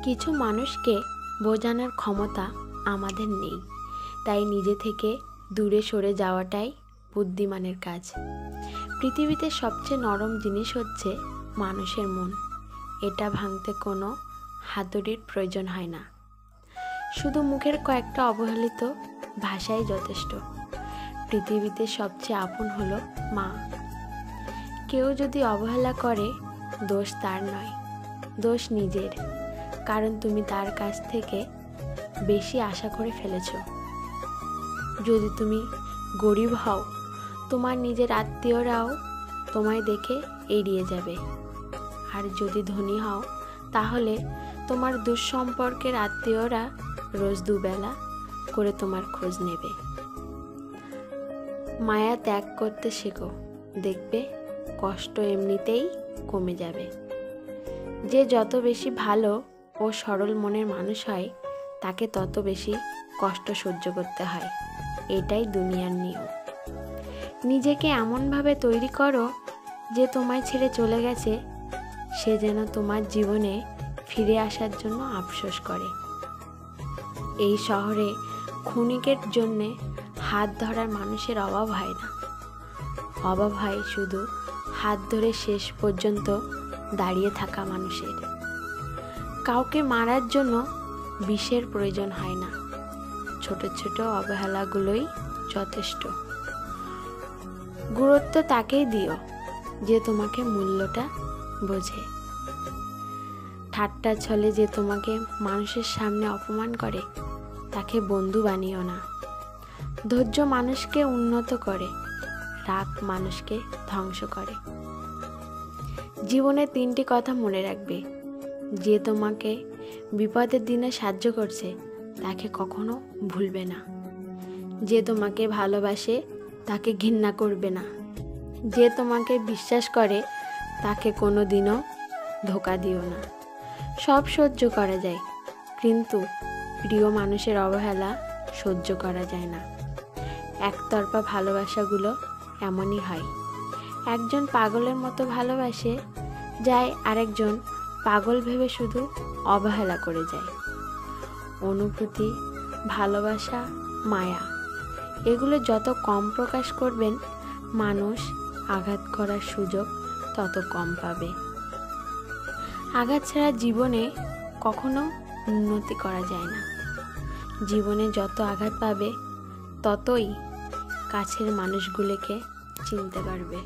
কিছু মানুষকে বোঝানোর ক্ষমতা আমাদের নেই, তাই নিজে থেকে দূরে সরে যাওয়াটাই বুদ্ধিমানের কাজ। পৃথিবীতে সবচেয়ে নরম জিনিস হচ্ছে মানুষের মন। এটা ভাঙতে কোনো হাতুড়ির প্রয়োজন হয় না, শুধু মুখের কয়েকটা অবহেলিত ভাষাই যথেষ্ট। পৃথিবীতে সবচেয়ে আপন হলো মা। কেউ যদি অবহেলা করে, দোষ তার নয়, দোষ নিজের, কারণ তুমি তার কাছ থেকে বেশি আশা করে ফেলেছ। যদি তুমি গরিব হও, তোমার নিজের আত্মীয়রাও তোমায় দেখে এড়িয়ে যাবে। আর যদি ধনী হও, তাহলে তোমার দুঃসম্পর্কের আত্মীয়রা রোজ দুবেলা করে তোমার খোঁজ নেবে। মায়া ত্যাগ করতে শেখো, দেখবে কষ্ট এমনিতেই কমে যাবে। যে যত বেশি ভালো ও সরল মনের মানুষ হয়, তাকে তত বেশি কষ্ট সহ্য করতে হয়। এটাই দুনিয়ার নিয়ম। নিজেকে এমনভাবে তৈরি করো যে তোমায় ছেড়ে চলে গেছে সে যেন তোমার জীবনে ফিরে আসার জন্য আফসোস করে। এই শহরে ক্ষণিকের জন্যে হাত ধরার মানুষের অভাব হয় না, অভাব হয় শুধু হাত ধরে শেষ পর্যন্ত দাঁড়িয়ে থাকা মানুষের। কাউকে মারার জন্য বিষের প্রয়োজন হয় না, ছোট ছোট অবহেলাগুলোই যথেষ্ট। গুরুত্ব তাকেই দিও যে তোমাকে মূল্যটা বোঝে। ঠাট্টা ছলে যে তোমাকে মানুষের সামনে অপমান করে, তাকে বন্ধু বানিও না। ধৈর্য মানুষকে উন্নত করে, রাগ মানুষকে ধ্বংস করে। জীবনে 3টি কথা মনে রাখবে। যে তোমাকে বিপদের দিনে সাহায্য করছে, তাকে কখনো ভুলবে না। যে তোমাকে ভালোবাসে, তাকে ঘৃণা করবে না। যে তোমাকে বিশ্বাস করে, তাকে কোনো দিনও ধোঁকা দিও না। সব সহ্য করা যায়, কিন্তু প্রিয় মানুষের অবহেলা সহ্য করা যায় না। একতরফা ভালোবাসাগুলো এমনই হয়। একজন পাগলের মতো ভালোবাসে যায়, আরেকজন পাগল ভেবে শুধু অবহেলা করে যায়। অনুভূতি, ভালোবাসা, মায়া, এগুলো যত কম প্রকাশ করবেন, মানুষ আঘাত করার সুযোগ তত কম পাবে। আঘাত ছাড়া জীবনে কখনো উন্নতি করা যায় না। জীবনে যত আঘাত পাবে, ততই কাছের মানুষগুলোকে চিনতে পারবে।